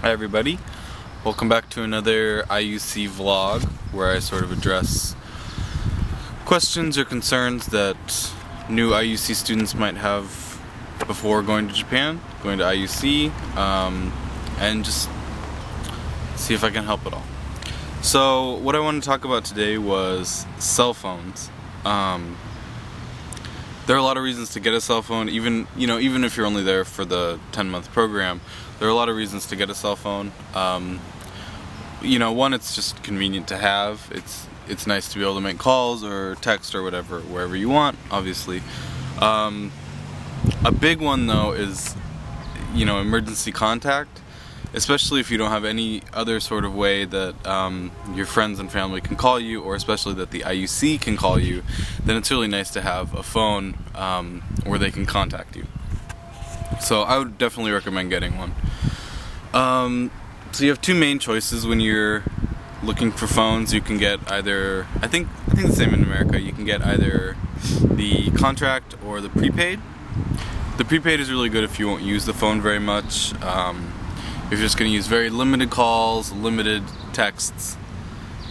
Hi everybody, welcome back to another IUC vlog where I sort of address questions or concerns that new IUC students might have before going to Japan, going to IUC, and just see if I can help at all. So what I wanted to talk about today was cell phones. There are a lot of reasons to get a cell phone, even if you're only there for the 10-month program. There are a lot of reasons to get a cell phone. One, it's just convenient to have. It's nice to be able to make calls or text or whatever, wherever you want, obviously. A big one though is, emergency contact. Especially if you don't have any other sort of way that your friends and family can call you, or especially that the IUC can call you, then it's really nice to have a phone where they can contact you. So I would definitely recommend getting one. So you have two main choices when you're looking for phones. You can get either, I think the same in America, you can get either the contract or the prepaid. The prepaid is really good if you won't use the phone very much. If you're just going to use very limited calls, limited texts,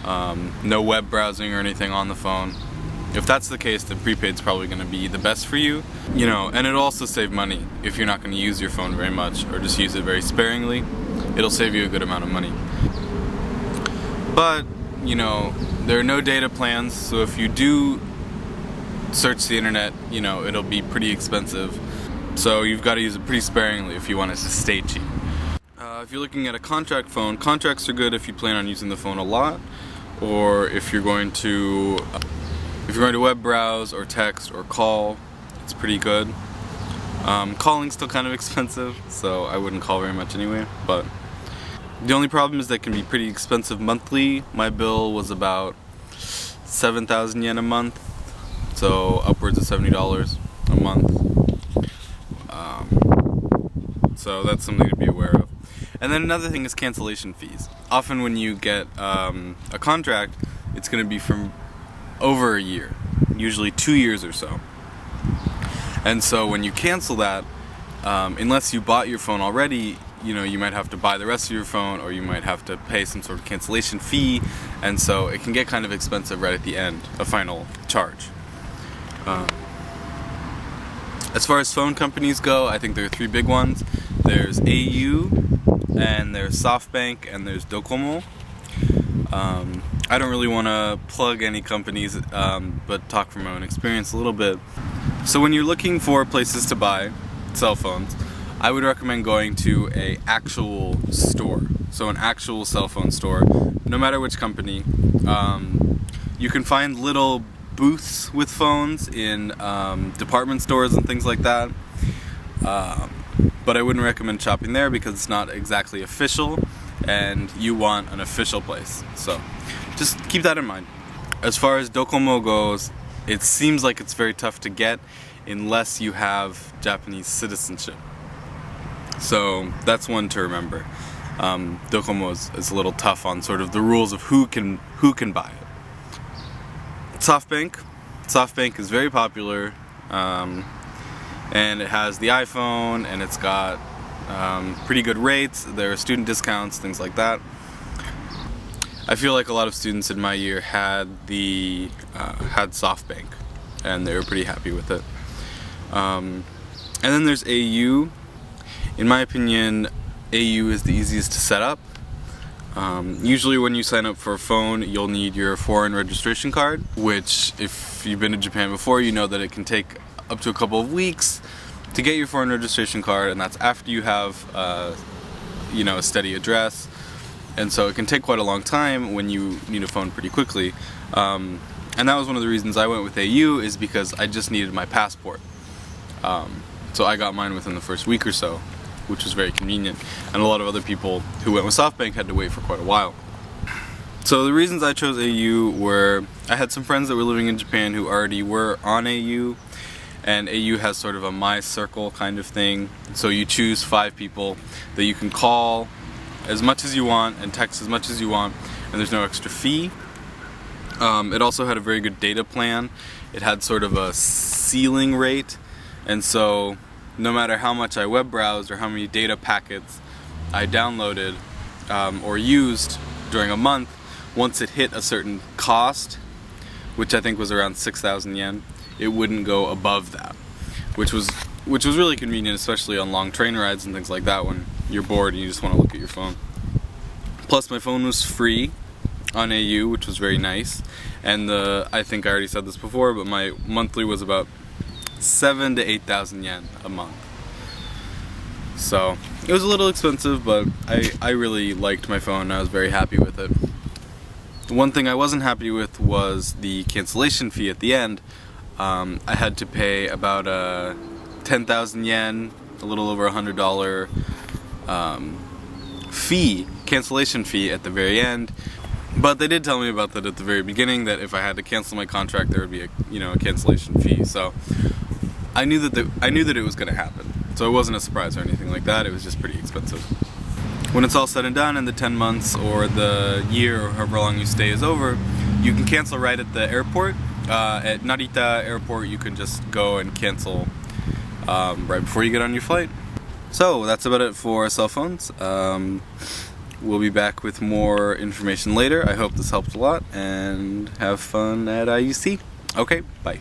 no web browsing or anything on the phone. If that's the case, the prepaid's probably going to be the best for you. And it'll also save money if you're not going to use your phone very much or just use it very sparingly. It'll save you a good amount of money. But, there are no data plans, so if you do search the internet, it'll be pretty expensive. So you've got to use it pretty sparingly if you want it to stay cheap. If you're looking at a contract phone, contracts are good if you plan on using the phone a lot, or if you're going to web browse or text or call, it's pretty good. Calling's still kind of expensive, so I wouldn't call very much anyway, but the only problem is that it can be pretty expensive monthly. My bill was about 7,000 yen a month, so upwards of $70 a month. So that's something to be aware of. And then another thing is cancellation fees. Often when you get a contract, it's going to be from over a year, usually 2 years or so. And so when you cancel that, unless you bought your phone already, you might have to buy the rest of your phone, or you might have to pay some sort of cancellation fee, and so it can get kind of expensive right at the end, a final charge. As far as phone companies go, I think there are three big ones. There's AU, and there's SoftBank, and there's Docomo. I don't really want to plug any companies, but talk from my own experience a little bit. So when you're looking for places to buy cell phones, I would recommend going to an actual store. So an actual cell phone store, no matter which company. You can find little booths with phones in department stores and things like that. But I wouldn't recommend shopping there because it's not exactly official, and you want an official place. So just keep that in mind. As far as Docomo goes, it seems like it's very tough to get unless you have Japanese citizenship. So that's one to remember. Docomo is a little tough on sort of the rules of who can buy it. SoftBank is very popular. And it has the iPhone, and it's got pretty good rates. There are student discounts, things like that. I feel like a lot of students in my year had SoftBank, and they were pretty happy with it. And then there's AU. In my opinion, AU is the easiest to set up. Usually when you sign up for a phone, you'll need your foreign registration card, which if you've been to Japan before, you know that it can take up to a couple of weeks to get your foreign registration card, and that's after you have a steady address, and so it can take quite a long time when you need a phone pretty quickly. And that was one of the reasons I went with AU, is because I just needed my passport. So I got mine within the first week or so, which was very convenient, and a lot of other people who went with SoftBank had to wait for quite a while. So the reasons I chose AU were, I had some friends that were living in Japan who already were on AU, and AU has sort of a my circle kind of thing. So you choose 5 people that you can call as much as you want and text as much as you want, and there's no extra fee. It also had a very good data plan. It had sort of a ceiling rate, and so no matter how much I web browsed or how many data packets I downloaded or used during a month, once it hit a certain cost, which I think was around 6,000 yen, it wouldn't go above that, which was really convenient, especially on long train rides and things like that when you're bored and you just want to look at your phone. Plus my phone was free on AU, which was very nice, and I think I already said this before, but my monthly was about 7,000 to 8,000 yen a month. So it was a little expensive, but I really liked my phone and I was very happy with it. The one thing I wasn't happy with was the cancellation fee at the end. I had to pay about 10,000 yen, a little over $100 cancellation fee at the very end. But they did tell me about that at the very beginning, that if I had to cancel my contract, there would be a cancellation fee. So I knew that it was going to happen. So it wasn't a surprise or anything like that. It was just pretty expensive. When it's all said and done and the 10 months or the year or however long you stay is over, you can cancel right at the airport. At Narita Airport, you can just go and cancel right before you get on your flight. So that's about it for cell phones. We'll be back with more information later. I hope this helped a lot, and have fun at IUC. Okay, bye.